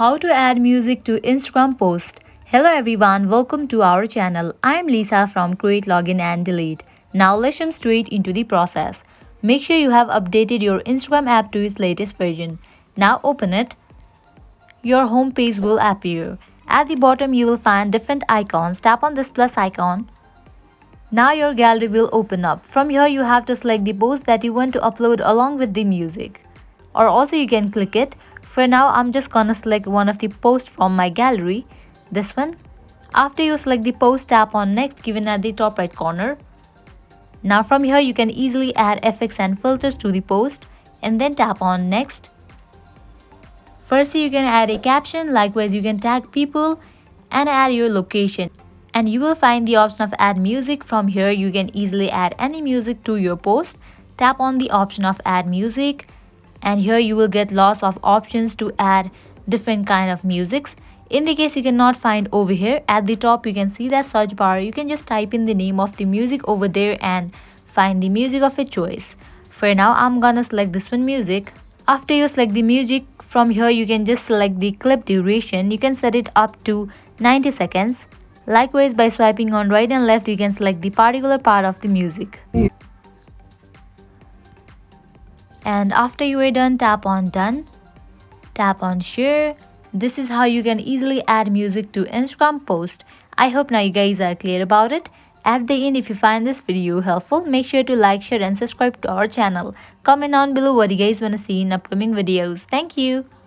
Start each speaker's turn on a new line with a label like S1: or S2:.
S1: How to add music to Instagram post. Hello everyone, welcome to our channel. I am Lisa from Create Login and Delete. Now let's jump straight into the process. Make sure you have updated your Instagram app to its latest version. Now open it. Your home page will appear. At the bottom you will find different icons. Tap on this plus icon. Now your gallery will open up. From here you have to select the post that you want to upload along with the music. Or also you can click it. For now I'm just gonna select one of the posts from my gallery, this one. After you select the post, tap on next given at the top right corner. Now from here you can easily add effects and filters to the post and then tap on next. Firstly you can add a caption, likewise you can tag people and add your location. And you will find the option of add music. From here you can easily add any music to your post. Tap on the option of add music and here you will get lots of options to add different kind of musics. In the case you cannot find over here, at the top you can see that search bar. You can just type in the name of the music over there and find the music of your choice. For now I'm gonna select this one music. After you select the music, from here you can just select the clip duration. You can set it up to 90 seconds. Likewise, by swiping on right and left, you can select the particular part of the music. And after you are done, tap on done. Tap on share. This is how you can easily add music to Instagram post. I hope now you guys are clear about it. At the end, if you find this video helpful, make sure to like, share and subscribe to our channel. Comment down below what you guys want to see in upcoming videos. Thank you.